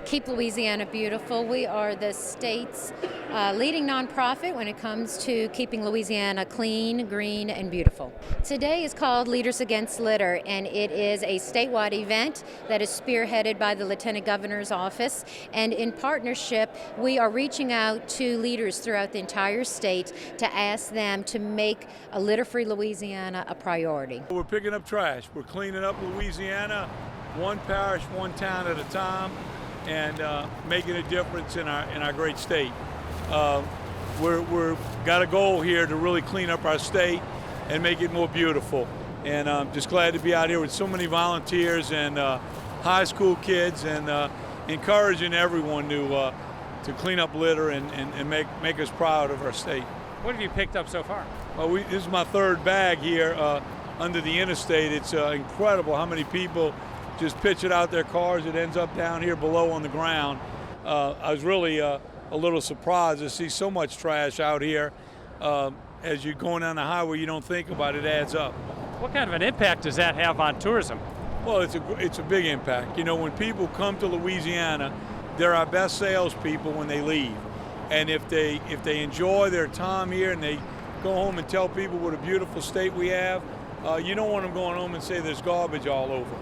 Keep Louisiana Beautiful. We are the state's leading nonprofit when it comes to keeping Louisiana clean, green, and beautiful. Today is called Leaders Against Litter, and it is a statewide event that is spearheaded by the Lieutenant Governor's office. And in partnership, we are reaching out to leaders throughout the entire state to ask them to make a litter-free Louisiana a priority. We're picking up trash. We're cleaning up Louisiana, one parish, one town at a time, and making a difference in our great state. We're got a goal here to really clean up our state and make it more beautiful. And I'm just glad to be out here with so many volunteers and high school kids, and encouraging everyone to clean up litter and make us proud of our state. What have you picked up so far? Well, this is my third bag here under the interstate. It's incredible how many people just pitch it out their cars. It ends up down here below on the ground. I was really a little surprised to see so much trash out here. As you're going down the highway, you don't think about it, it adds up. What kind of an impact does that have on tourism? Well, it's a big impact. You know, when people come to Louisiana, they're our best salespeople when they leave. And if they enjoy their time here and they go home and tell people what a beautiful state we have, you don't want them going home and say there's garbage all over.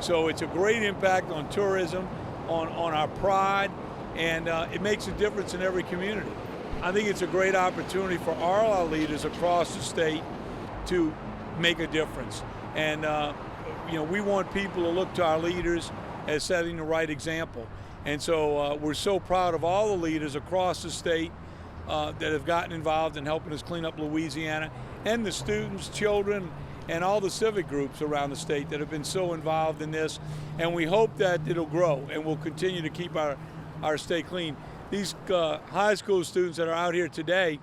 So it's a great impact on tourism, on our pride, and it makes a difference in every community. I think it's a great opportunity for all our leaders across the state to make a difference. And we want people to look to our leaders as setting the right example. And so we're so proud of all the leaders across the state that have gotten involved in helping us clean up Louisiana, and the students, children, and all the civic groups around the state that have been so involved in this. And we hope that it'll grow and we'll continue to keep our state clean. These high school students that are out here today,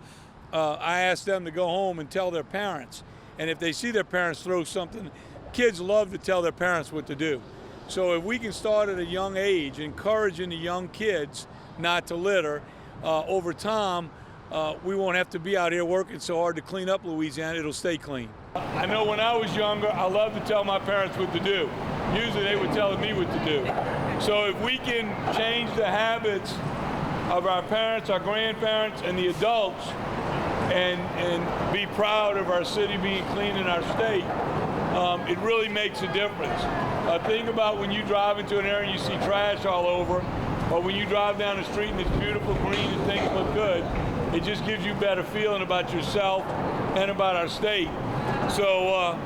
I asked them to go home and tell their parents. And if they see their parents throw something, kids love to tell their parents what to do. So if we can start at a young age, encouraging the young kids not to litter, over time, we won't have to be out here working so hard to clean up Louisiana. It'll stay clean. I know when I was younger, I loved to tell my parents what to do. Usually they were telling me what to do. So if we can change the habits of our parents, our grandparents, and the adults, and be proud of our city being clean in our state, it really makes a difference. Think about when you drive into an area and you see trash all over, or when you drive down the street and it's beautiful green and things look good, it just gives you a better feeling about yourself and about our state. So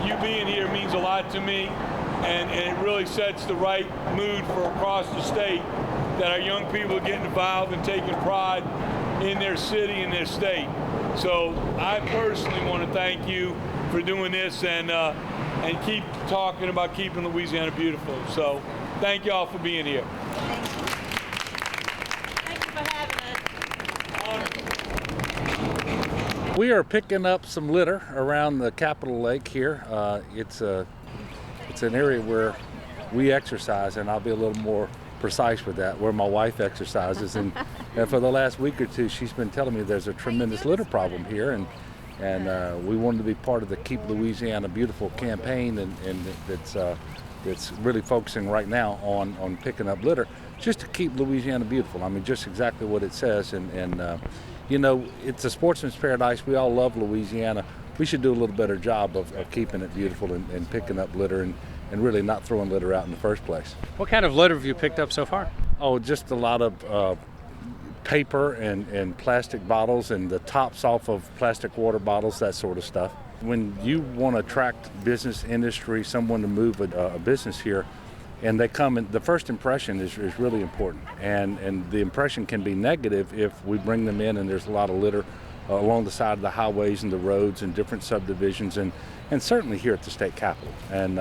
you being here means a lot to me, and it really sets the right mood for across the state that our young people are getting involved and taking pride in their city and their state. So I personally want to thank you for doing this and keep talking about keeping Louisiana beautiful. So thank you all for being here. Thank you for having us. We are picking up some litter around the Capitol Lake here. It's an area where we exercise, and I'll be a little more precise with that, where my wife exercises. And for the last week or two, she's been telling me there's a tremendous litter problem here, and we wanted to be part of the Keep Louisiana Beautiful campaign, and that's really focusing right now on picking up litter just to keep Louisiana beautiful. I mean, just exactly what it says. And it's a sportsman's paradise. We all love Louisiana. We should do a little better job of keeping it beautiful and picking up litter and really not throwing litter out in the first place. What kind of litter have you picked up so far? Oh, just a lot of paper and plastic bottles and the tops off of plastic water bottles, that sort of stuff. When you want to attract business industry, someone to move a business here, and they come, and the first impression is really important. And the impression can be negative if we bring them in and there's a lot of litter along the side of the highways and the roads and different subdivisions, and certainly here at the state capitol. And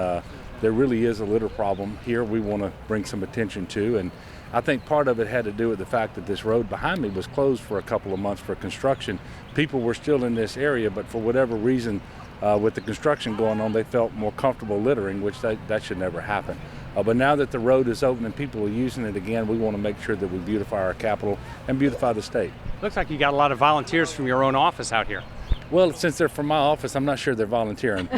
there really is a litter problem here we want to bring some attention to. And I think part of it had to do with the fact that this road behind me was closed for a couple of months for construction. People were still in this area, but for whatever reason, with the construction going on, they felt more comfortable littering, which that should never happen. But now that the road is open and people are using it again, we want to make sure that we beautify our capital and beautify the state. Looks like you got a lot of volunteers from your own office out here. Well, since they're from my office, I'm not sure they're volunteering.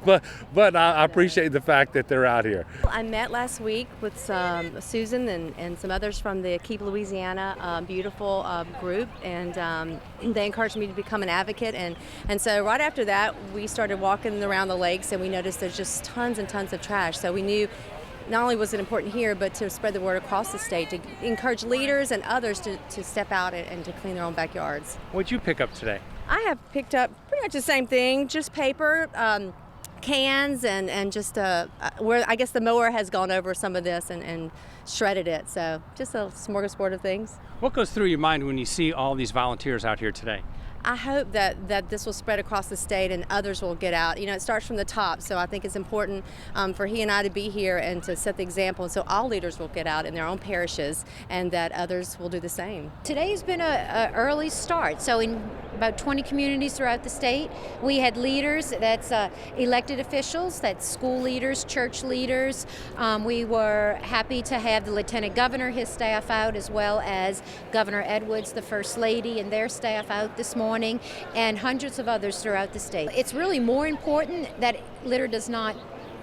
but I appreciate the fact that they're out here. I met last week with Susan and some others from the Keep Louisiana beautiful group, and they encouraged me to become an advocate. And so right after that, we started walking around the lakes, and we noticed there's just tons and tons of trash. So we knew not only was it important here, but to spread the word across the state, to encourage leaders and others to step out and to clean their own backyards. What'd you pick up today? I have picked up pretty much the same thing, just paper, cans, and just where I guess the mower has gone over some of this and shredded it. So just a smorgasbord of things. What goes through your mind when you see all these volunteers out here today? I hope that this will spread across the state and others will get out. You know, it starts from the top, so I think it's important for he and I to be here and to set the example, so all leaders will get out in their own parishes and that others will do the same. Today's been an early start. So in about 20 communities throughout the state, we had leaders, that's elected officials, that's school leaders, church leaders. We were happy to have the Lieutenant Governor, his staff out, as well as Governor Edwards, the First Lady, and their staff out this morning, and hundreds of others throughout the state. It's really more important that litter does not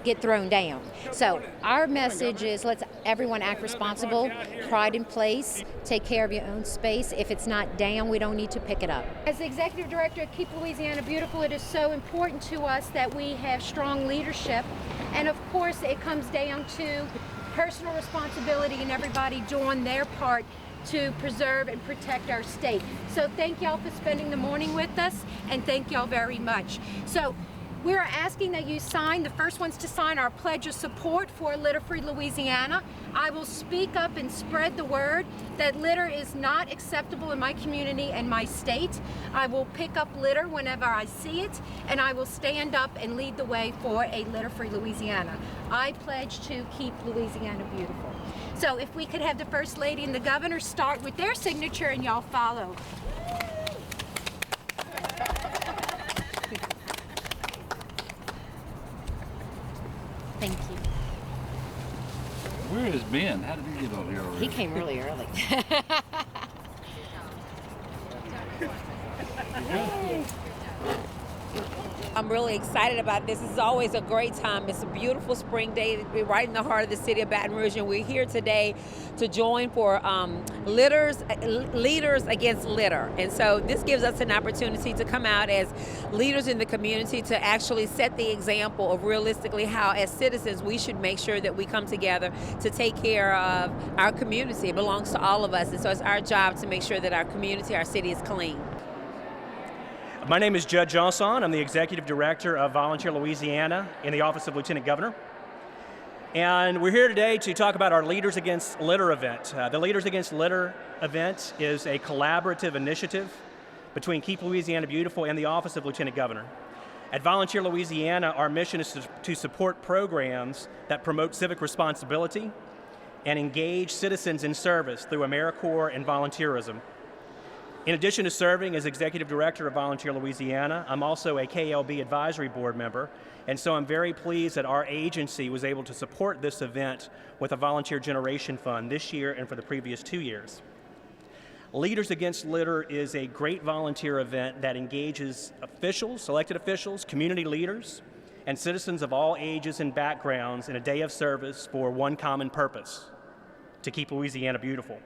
get thrown down. So our message is let's everyone act responsible, pride in place, take care of your own space. If it's not down, we don't need to pick it up. As the executive director of Keep Louisiana Beautiful, it is so important to us that we have strong leadership. And of course, it comes down to personal responsibility and everybody doing their part to preserve and protect our state. So thank y'all for spending the morning with us, and thank y'all very much. So we're asking that you sign, the first ones to sign our pledge of support for Litter-Free Louisiana. I will speak up and spread the word that litter is not acceptable in my community and my state. I will pick up litter whenever I see it, and I will stand up and lead the way for a Litter-Free Louisiana. I pledge to keep Louisiana beautiful. So if we could have the First Lady and the Governor start with their signature and y'all follow. Thank you. Where is Ben? How did he get over here already? He came really early. I'm really excited about this. This is always a great time. It's a beautiful spring day. We're right in the heart of the city of Baton Rouge, and we're here today to join for Leaders Against Litter. And so this gives us an opportunity to come out as leaders in the community to actually set the example of realistically how, as citizens, we should make sure that we come together to take care of our community. It belongs to all of us, and so it's our job to make sure that our community, our city is clean. My name is Judd Johnson. I'm the Executive Director of Volunteer Louisiana in the Office of Lieutenant Governor. And we're here today to talk about our Leaders Against Litter event. The Leaders Against Litter event is a collaborative initiative between Keep Louisiana Beautiful and the Office of Lieutenant Governor. At Volunteer Louisiana, our mission is to support programs that promote civic responsibility and engage citizens in service through AmeriCorps and volunteerism. In addition to serving as Executive Director of Volunteer Louisiana, I'm also a KLB Advisory Board member, and so I'm very pleased that our agency was able to support this event with a Volunteer Generation Fund this year and for the previous 2 years. Leaders Against Litter is a great volunteer event that engages officials, elected officials, community leaders, and citizens of all ages and backgrounds in a day of service for one common purpose: to keep Louisiana beautiful.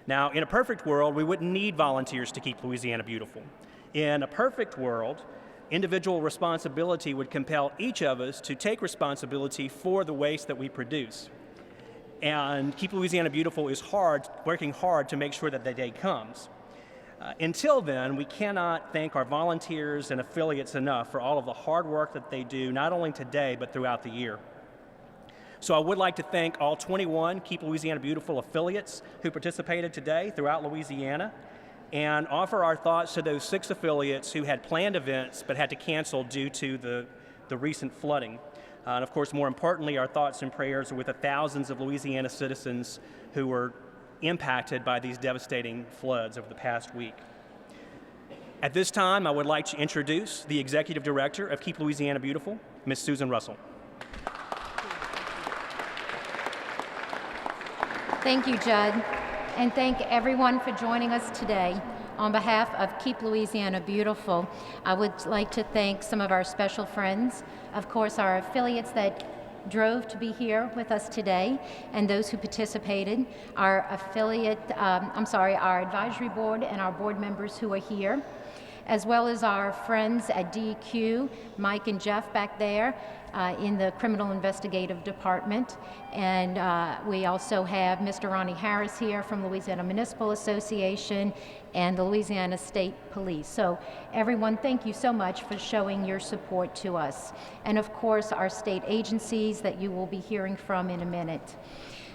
Now, in a perfect world, we wouldn't need volunteers to keep Louisiana beautiful. In a perfect world, individual responsibility would compel each of us to take responsibility for the waste that we produce. And Keep Louisiana Beautiful is working hard to make sure that day comes. Until then, we cannot thank our volunteers and affiliates enough for all of the hard work that they do, not only today, but throughout the year. So I would like to thank all 21 Keep Louisiana Beautiful affiliates who participated today throughout Louisiana, and offer our thoughts to those 6 affiliates who had planned events but had to cancel due to the recent flooding. And of course, more importantly, our thoughts and prayers are with the thousands of Louisiana citizens who were impacted by these devastating floods over the past week. At this time, I would like to introduce the Executive Director of Keep Louisiana Beautiful, Ms. Susan Russell. Thank you, Judd, and thank everyone for joining us today. On behalf of Keep Louisiana Beautiful, I would like to thank some of our special friends, of course, our affiliates that drove to be here with us today, and those who participated, our advisory board and our board members who are here, as well as our friends at DEQ, Mike and Jeff back there in the Criminal Investigative Department. And we also have Mr. Ronnie Harris here from Louisiana Municipal Association and the Louisiana State Police. So everyone, thank you so much for showing your support to us. And of course, our state agencies that you will be hearing from in a minute.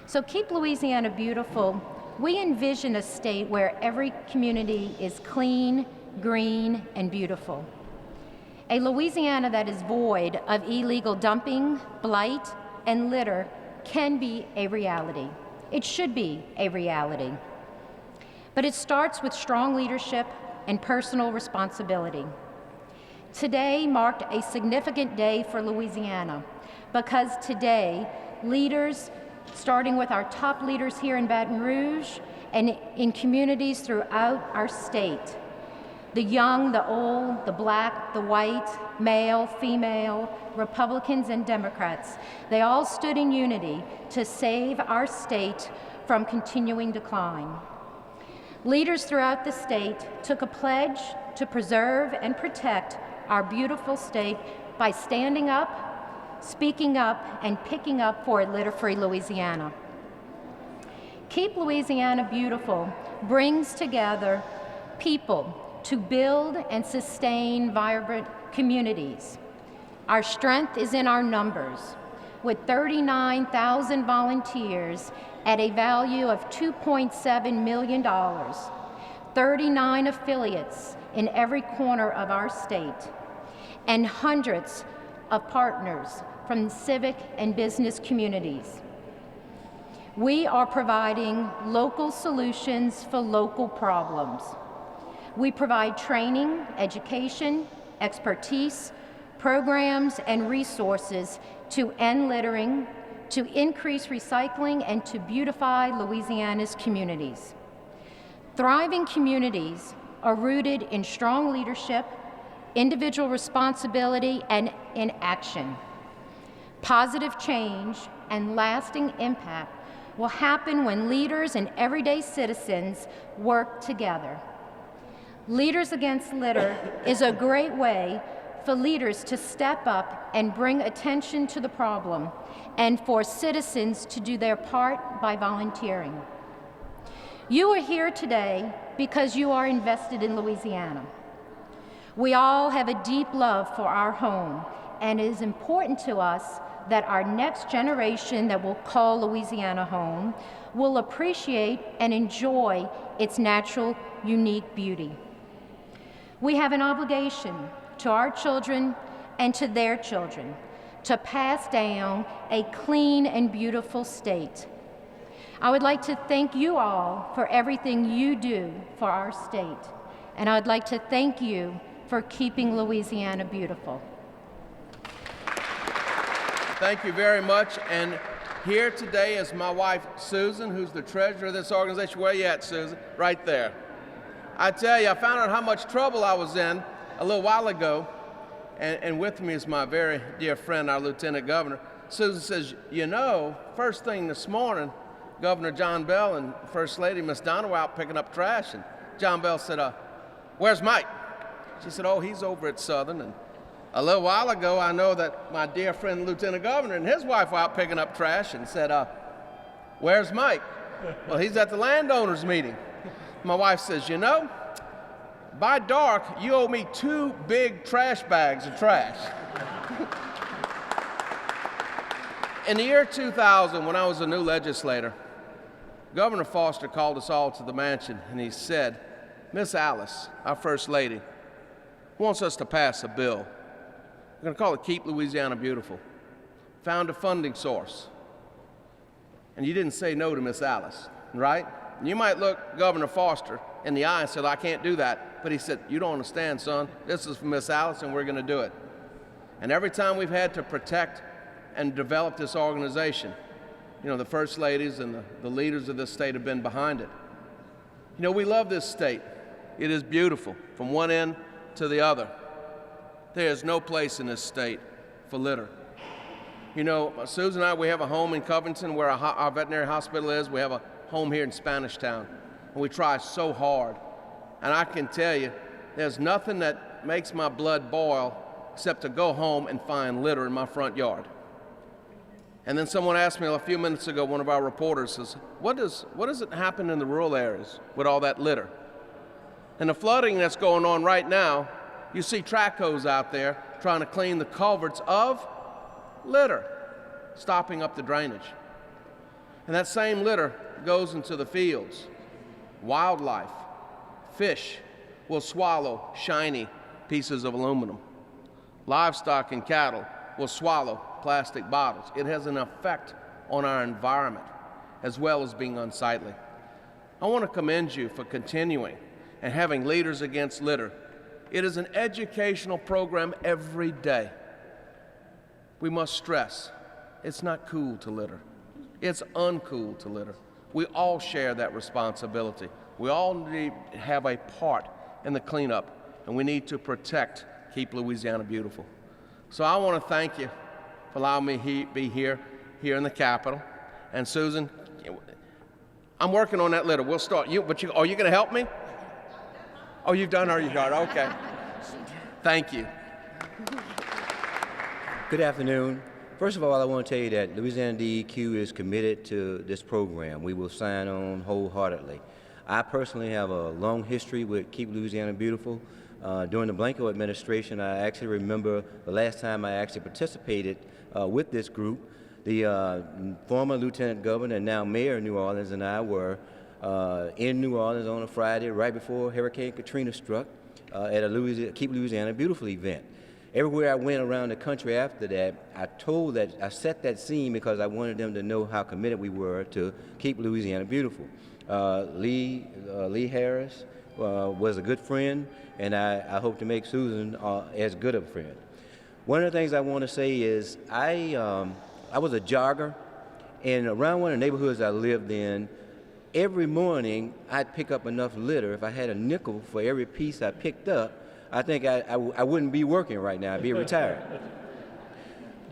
So Keep Louisiana Beautiful, we envision a state where every community is clean, green, and beautiful. A Louisiana that is void of illegal dumping, blight, and litter can be a reality. It should be a reality. But it starts with strong leadership and personal responsibility. Today marked a significant day for Louisiana because today, leaders, starting with our top leaders here in Baton Rouge and in communities throughout our state, the young, the old, the black, the white, male, female, Republicans and Democrats, they all stood in unity to save our state from continuing decline. Leaders throughout the state took a pledge to preserve and protect our beautiful state by standing up, speaking up, and picking up for a litter-free Louisiana. Keep Louisiana Beautiful brings together people to build and sustain vibrant communities. Our strength is in our numbers, with 39,000 volunteers at a value of $2.7 million, 39 affiliates in every corner of our state, and hundreds of partners from civic and business communities. We are providing local solutions for local problems. We provide training, education, expertise, programs, and resources to end littering, to increase recycling, and to beautify Louisiana's communities. Thriving communities are rooted in strong leadership, individual responsibility, and in action. Positive change and lasting impact will happen when leaders and everyday citizens work together. Leaders Against Litter is a great way for leaders to step up and bring attention to the problem, and for citizens to do their part by volunteering. You are here today because you are invested in Louisiana. We all have a deep love for our home, and it is important to us that our next generation that will call Louisiana home will appreciate and enjoy its natural, unique beauty. We have an obligation to our children and to their children to pass down a clean and beautiful state. I would like to thank you all for everything you do for our state, and I would like to thank you for keeping Louisiana beautiful. Thank you very much. And here today is my wife, Susan, who's the treasurer of this organization. Where you at, Susan? Right there. I tell you, I found out how much trouble I was in a little while ago, and with me is my very dear friend, our Lieutenant Governor. Susan says, you know, first thing this morning, Governor John Bell and First Lady Miss Donna were out picking up trash, and John Bell said, where's Mike? She said, oh, he's over at Southern. And a little while ago, I know that my dear friend, Lieutenant Governor, and his wife were out picking up trash and said, where's Mike? Well, he's at the landowners meeting. My wife says, you know, by dark, you owe me 2 big trash bags of trash. In the year 2000, when I was a new legislator, Governor Foster called us all to the mansion, and he said, Miss Alice, our First Lady, wants us to pass a bill. We're going to call it Keep Louisiana Beautiful. Found a funding source. And you didn't say no to Miss Alice, right? And you might look Governor Foster in the eye and say, I can't do that. But he said, you don't understand, son. This is for Miss Alice, and we're going to do it. And every time we've had to protect and develop this organization, you know, the First Ladies and the leaders of this state have been behind it. You know, we love this state. It is beautiful from one end to the other. There is no place in this state for litter. You know, Susan and I, we have a home in Covington where our veterinary hospital is. We have a home here in Spanish Town, and we try so hard. And I can tell you, there's nothing that makes my blood boil except to go home and find litter in my front yard. And then someone asked me a few minutes ago, one of our reporters says, what does it happen in the rural areas with all that litter? And the flooding that's going on right now, you see track hose out there trying to clean the culverts of litter, stopping up the drainage. And that same litter goes into the fields. Wildlife, fish will swallow shiny pieces of aluminum. Livestock and cattle will swallow plastic bottles. It has an effect on our environment as well as being unsightly. I want to commend you for continuing and having Leaders Against Litter. It is an educational program every day. We must stress, it's not cool to litter. It's uncool to litter. We all share that responsibility. We all need to have a part in the cleanup, and we need to protect, keep Louisiana beautiful. So I want to thank you for allowing me to be here in the Capitol. And Susan, I'm working on that litter. We'll start. Are you going to help me? Oh, you've done all you got. Okay. Thank you. Good afternoon. First of all, I want to tell you that Louisiana DEQ is committed to this program. We will sign on wholeheartedly. I personally have a long history with Keep Louisiana Beautiful. During the Blanco administration, I actually remember the last time I actually participated with this group. The former Lieutenant Governor and now Mayor of New Orleans and I were in New Orleans on a Friday right before Hurricane Katrina struck at a Keep Louisiana Beautiful event. Everywhere I went around the country after that, I set that scene because I wanted them to know how committed we were to Keep Louisiana Beautiful. Lee Harris was a good friend, and I hope to make Susan as good of a friend. One of the things I want to say is I was a jogger, and around one of the neighborhoods I lived in, every morning I'd pick up enough litter. If I had a nickel for every piece I picked up, I think I wouldn't be working right now. I'd be retired.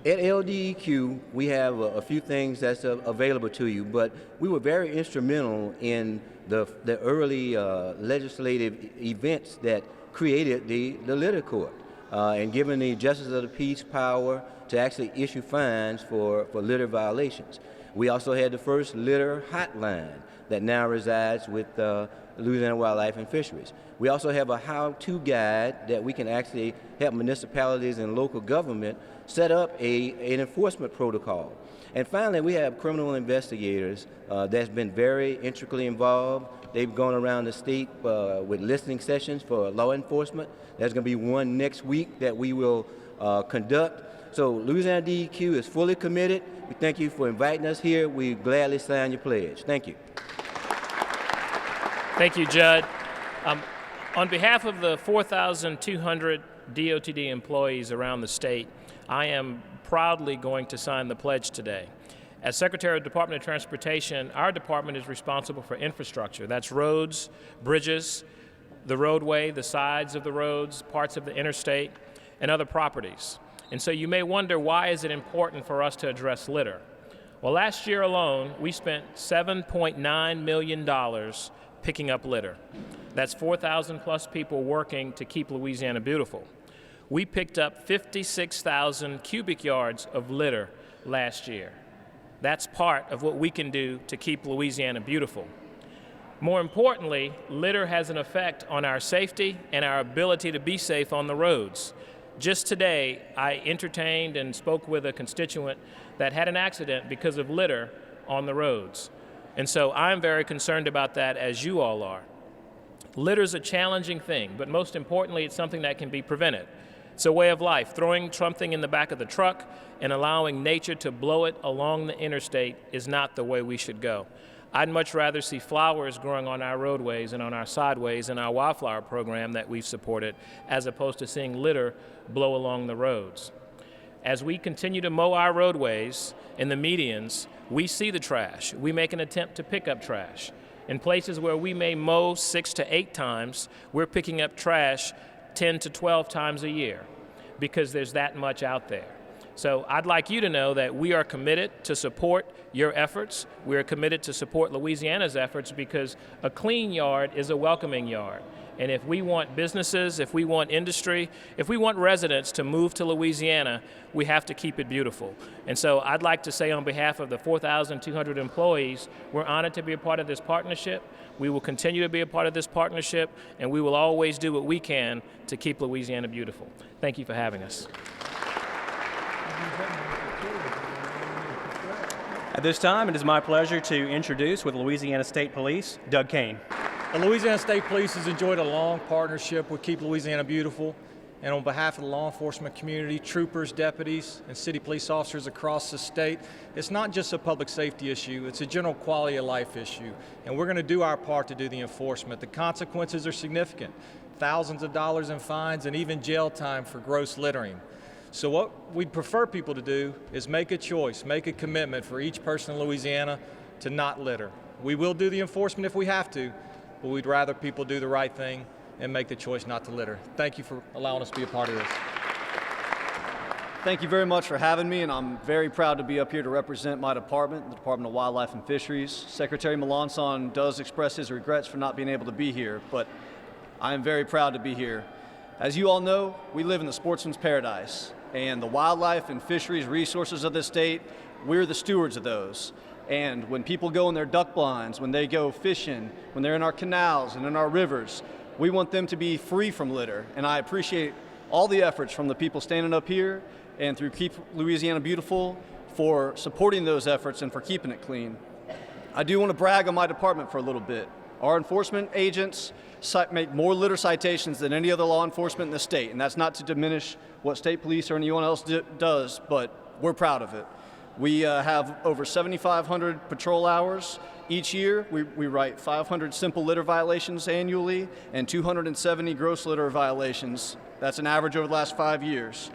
At LDEQ, we have a few things that's available to you, but we were very instrumental in the early legislative events that created the litter court and giving the Justice of the Peace power to actually issue fines for litter violations. We also had the first litter hotline that now resides with Louisiana Wildlife and Fisheries. We also have a how-to guide that we can actually help municipalities and local government set up an enforcement protocol. And finally, we have criminal investigators that's been very intricately involved. They've gone around the state with listening sessions for law enforcement. There's going to be one next week that we will conduct. So Louisiana DEQ is fully committed. We thank you for inviting us here. We gladly sign your pledge. Thank you. Thank you, Judd. On behalf of the 4,200 DOTD employees around the state, I am proudly going to sign the pledge today. As Secretary of the Department of Transportation, our department is responsible for infrastructure. That's roads, bridges, the roadway, the sides of the roads, parts of the interstate, and other properties. And so you may wonder, why is it important for us to address litter? Well, last year alone, we spent $7.9 million picking up litter. That's 4,000 plus people working to keep Louisiana beautiful. We picked up 56,000 cubic yards of litter last year. That's part of what we can do to keep Louisiana beautiful. More importantly, litter has an effect on our safety and our ability to be safe on the roads. Just today, I entertained and spoke with a constituent that had an accident because of litter on the roads. And so I'm very concerned about that, as you all are. Litter is a challenging thing, but most importantly, it's something that can be prevented. It's a way of life. Throwing something in the back of the truck and allowing nature to blow it along the interstate is not the way we should go. I'd much rather see flowers growing on our roadways and on our sideways in our wildflower program that we've supported, as opposed to seeing litter blow along the roads. As we continue to mow our roadways in the medians, we see the trash. We make an attempt to pick up trash. In places where we may mow 6 to 8 times, we're picking up trash 10 to 12 times a year because there's that much out there. So I'd like you to know that we are committed to support your efforts. We are committed to support Louisiana's efforts because a clean yard is a welcoming yard. And if we want businesses, if we want industry, if we want residents to move to Louisiana, we have to keep it beautiful. And so I'd like to say on behalf of the 4,200 employees, we're honored to be a part of this partnership. We will continue to be a part of this partnership, and we will always do what we can to keep Louisiana beautiful. Thank you for having us. At this time, it is my pleasure to introduce with Louisiana State Police, Doug Kane. The Louisiana State Police has enjoyed a long partnership with Keep Louisiana Beautiful, and on behalf of the law enforcement community, troopers, deputies, and city police officers across the state, it's not just a public safety issue, it's a general quality of life issue, and we're going to do our part to do the enforcement. The consequences are significant, thousands of dollars in fines and even jail time for gross littering. So what we'd prefer people to do is make a choice, make a commitment for each person in Louisiana to not litter. We will do the enforcement if we have to, but we'd rather people do the right thing and make the choice not to litter. Thank you for allowing us to be a part of this. Thank you very much for having me, and I'm very proud to be up here to represent my department, the Department of Wildlife and Fisheries. Secretary Melanson does express his regrets for not being able to be here, but I am very proud to be here. As you all know, we live in the sportsman's paradise, and the wildlife and fisheries resources of this state, we're the stewards of those. And when people go in their duck blinds, when they go fishing, when they're in our canals and in our rivers, we want them to be free from litter. And I appreciate all the efforts from the people standing up here and through Keep Louisiana Beautiful for supporting those efforts and for keeping it clean. I do want to brag on my department for a little bit. Our enforcement agents make more litter citations than any other law enforcement in the state, and that's not to diminish what state police or anyone else does, but we're proud of it. We have over 7,500 patrol hours each year. We write 500 simple litter violations annually and 270 gross litter violations. That's an average over the last 5 years.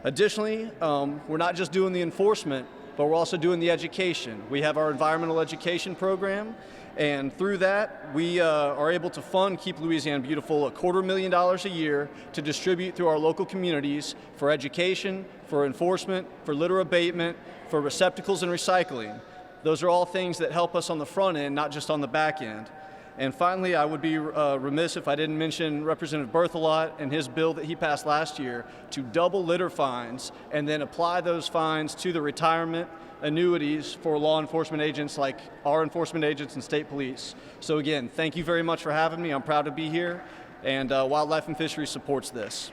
Additionally, we're not just doing the enforcement, but we're also doing the education. We have our environmental education program, and through that, we are able to fund Keep Louisiana Beautiful $250,000 a year to distribute through our local communities for education, for enforcement, for litter abatement, for receptacles and recycling. Those are all things that help us on the front end, not just on the back end. And finally, I would be remiss if I didn't mention Representative Berthelot and his bill that he passed last year to double litter fines and then apply those fines to the retirement annuities for law enforcement agents like our enforcement agents and state police. So again, thank you very much for having me. I'm proud to be here, and Wildlife and Fisheries supports this.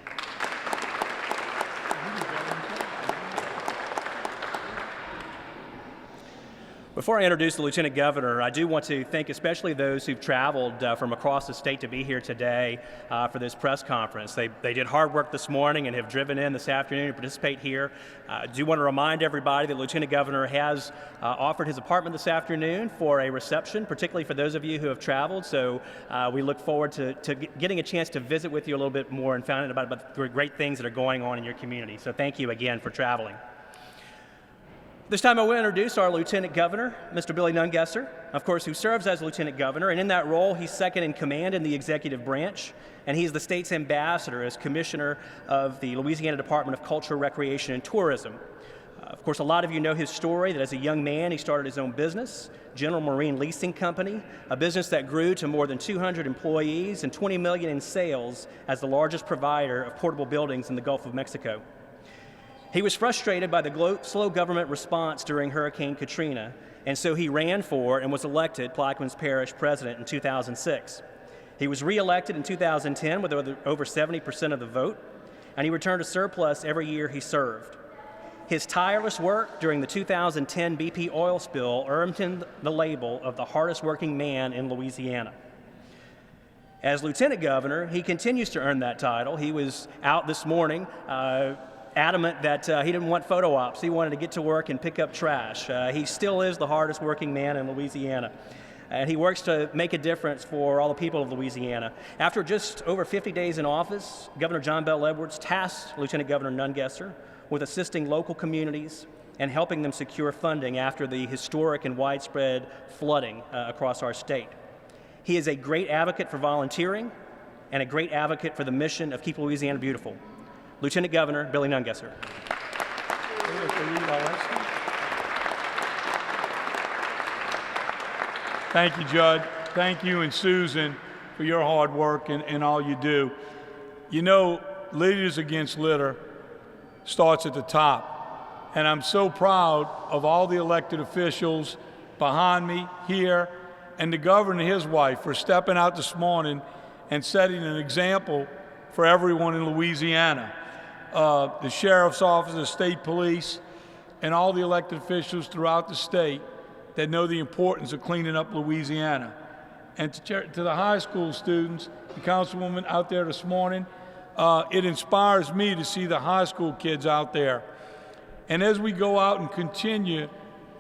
Before I introduce the Lieutenant Governor, I do want to thank especially those who've traveled from across the state to be here today for this press conference. They did hard work this morning and have driven in this afternoon to participate here. I do want to remind everybody that the Lieutenant Governor has offered his apartment this afternoon for a reception, particularly for those of you who have traveled. So we look forward to getting a chance to visit with you a little bit more and finding out about the great things that are going on in your community. So thank you again for traveling. This time I will introduce our Lieutenant Governor, Mr. Billy Nungesser, of course, who serves as Lieutenant Governor, and in that role, he's second in command in the executive branch, and he's the state's ambassador as Commissioner of the Louisiana Department of Culture, Recreation, and Tourism. Of course, a lot of you know his story, that as a young man, he started his own business, General Marine Leasing Company, a business that grew to more than 200 employees and $20 million in sales as the largest provider of portable buildings in the Gulf of Mexico. He was frustrated by the slow government response during Hurricane Katrina, and so he ran for and was elected Plaquemines Parish president in 2006. He was re-elected in 2010 with over 70% of the vote, and he returned a surplus every year he served. His tireless work during the 2010 BP oil spill earned him the label of the hardest working man in Louisiana. As Lieutenant Governor, he continues to earn that title. He was out this morning adamant that he didn't want photo ops. He wanted to get to work and pick up trash. He still is the hardest working man in Louisiana. And he works to make a difference for all the people of Louisiana. After just over 50 days in office, Governor John Bell Edwards tasked Lieutenant Governor Nungesser with assisting local communities and helping them secure funding after the historic and widespread flooding across our state. He is a great advocate for volunteering and a great advocate for the mission of Keep Louisiana Beautiful. Lieutenant Governor Billy Nungesser. Thank you, Judd. Thank you and Susan for your hard work and all you do. You know, Leaders Against Litter starts at the top. And I'm so proud of all the elected officials behind me here and the governor and his wife for stepping out this morning and setting an example for everyone in Louisiana. The sheriff's office, the state police, and all the elected officials throughout the state that know the importance of cleaning up Louisiana. And to the high school students, the councilwoman out there this morning, it inspires me to see the high school kids out there. And as we go out and continue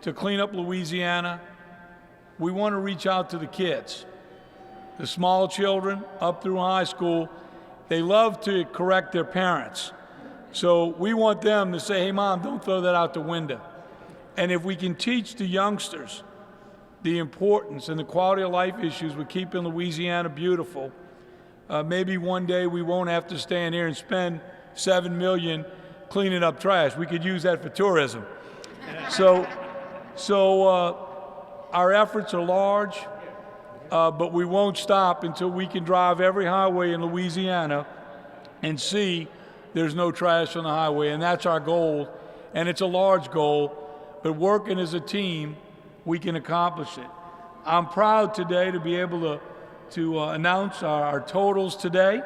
to clean up Louisiana, we want to reach out to the kids. The small children up through high school, they love to correct their parents. So we want them to say, hey, Mom, don't throw that out the window. And if we can teach the youngsters the importance and the quality of life issues with keeping Louisiana beautiful, maybe one day we won't have to stand here and spend $7 million cleaning up trash. We could use that for tourism. So our efforts are large, but we won't stop until we can drive every highway in Louisiana and see there's no trash on the highway, and that's our goal, and it's a large goal, but working as a team, we can accomplish it. I'm proud today to be able to announce our totals today.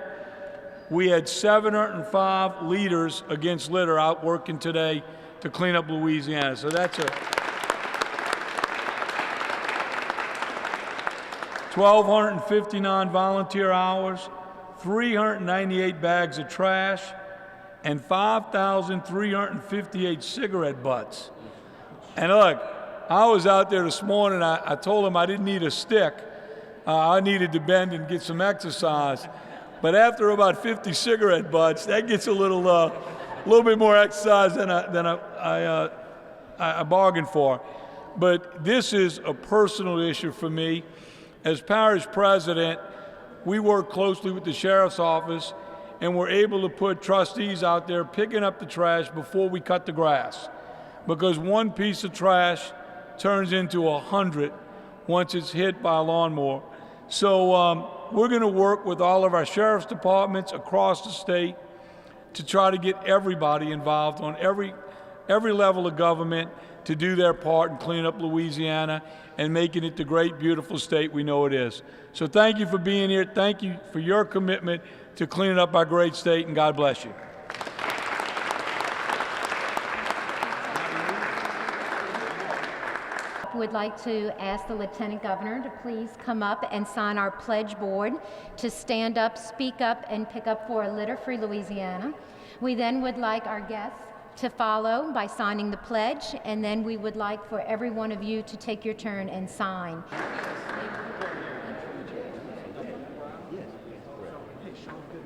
We had 705 leaders against litter out working today to clean up Louisiana, so that's 1,259 volunteer hours, 398 bags of trash, and 5,358 cigarette butts. And look, I was out there this morning, I told them I didn't need a stick. I needed to bend and get some exercise. But after about 50 cigarette butts, that gets a little bit more exercise than I bargained for. But this is a personal issue for me. As parish president, we work closely with the sheriff's office, and we're able to put trustees out there picking up the trash before we cut the grass. Because one piece of trash turns into 100 once it's hit by a lawnmower. So we're going to work with all of our sheriff's departments across the state to try to get everybody involved on every level of government to do their part in cleaning up Louisiana and making it the great, beautiful state we know it is. So thank you for being here. Thank you for your commitment to cleaning up our great state, and God bless you. Would like to ask the Lieutenant Governor to please come up and sign our pledge board to stand up, speak up, and pick up for a litter-free Louisiana. We then would like our guests to follow by signing the pledge, and then we would like for every one of you to take your turn and sign.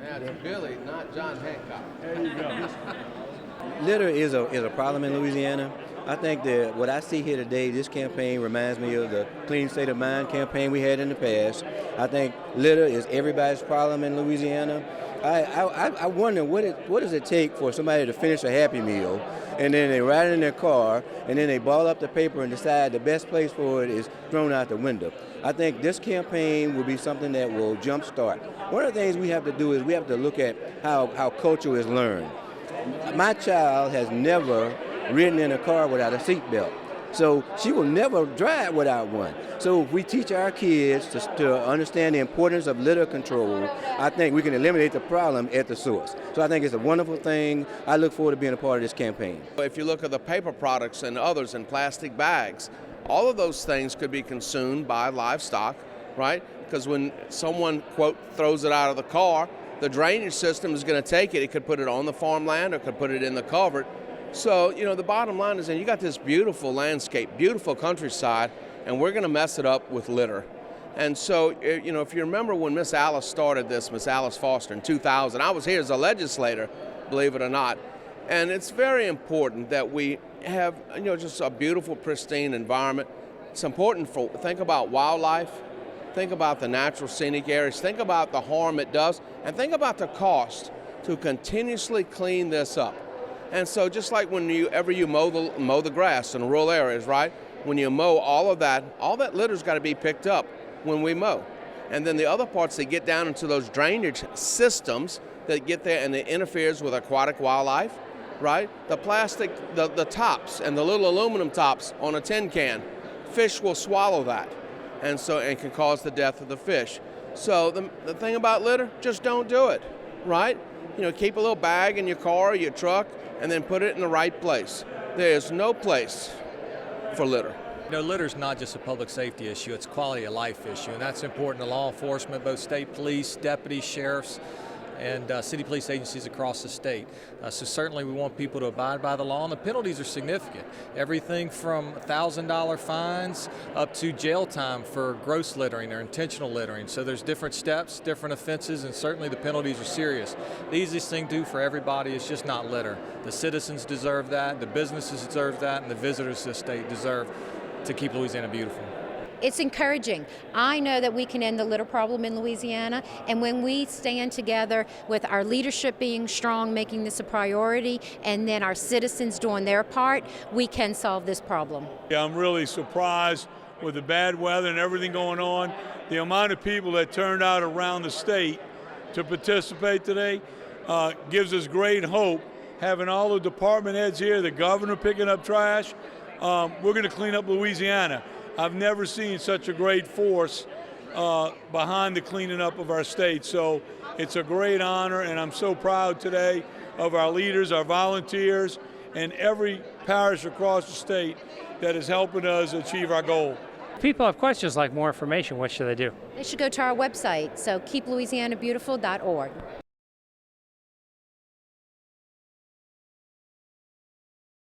That's Billy, not John Hancock. There you go. Litter is a problem in Louisiana. I think that what I see here today, this campaign reminds me of the Clean State of Mind campaign we had in the past. I think litter is everybody's problem in Louisiana. I wonder what does it take for somebody to finish a Happy Meal and then they ride in their car and then they ball up the paper and decide the best place for it is thrown out the window. I think this campaign will be something that will jumpstart. One of the things we have to do is we have to look at how culture is learned. My child has never ridden in a car without a seatbelt. So she will never drive without one. So if we teach our kids to understand the importance of litter control, I think we can eliminate the problem at the source. So I think it's a wonderful thing. I look forward to being a part of this campaign. If you look at the paper products and others in plastic bags, all of those things could be consumed by livestock, right? Because when someone, quote, throws it out of the car, the drainage system is going to take it. It could put it on the farmland or could put it in the culvert. So, the bottom line is that you got this beautiful landscape, beautiful countryside, and we're going to mess it up with litter. And so, if you remember when Miss Alice started this, Miss Alice Foster in 2000, I was here as a legislator, believe it or not. And it's very important that we have, just a beautiful, pristine environment. It's important think about wildlife. think about the natural scenic areas, think about the harm it does, and think about the cost to continuously clean this up. And so just like whenever you mow the grass in rural areas, right? When you mow all that litter's got to be picked up when we mow. And then the other parts that get down into those drainage systems that get there and it interferes with aquatic wildlife, right? The plastic, the tops and the little aluminum tops on a tin can, fish will swallow that. And can cause the death of the fish. So the thing about litter, just don't do it, right? Keep a little bag in your car or your truck and then put it in the right place. There is no place for litter. Litter's not just a public safety issue, it's a quality of life issue, and that's important to law enforcement, both state police, deputies, sheriffs, and city police agencies across the state. So certainly we want people to abide by the law, and the penalties are significant. Everything from $1,000 fines up to jail time for gross littering or intentional littering. So there's different steps, different offenses, and certainly the penalties are serious. The easiest thing to do for everybody is just not litter. The citizens deserve that, the businesses deserve that, and the visitors to the state deserve to keep Louisiana beautiful. It's encouraging. I know that we can end the litter problem in Louisiana, and when we stand together with our leadership being strong, making this a priority, and then our citizens doing their part, we can solve this problem. Yeah, I'm really surprised with the bad weather and everything going on. The amount of people that turned out around the state to participate today gives us great hope. Having all the department heads here, the governor picking up trash, we're going to clean up Louisiana. I've never seen such a great force behind the cleaning up of our state. So it's a great honor, and I'm so proud today of our leaders, our volunteers, and every parish across the state that is helping us achieve our goal. If people have questions like more information, what should they do? They should go to our website, so keeplouisianabeautiful.org.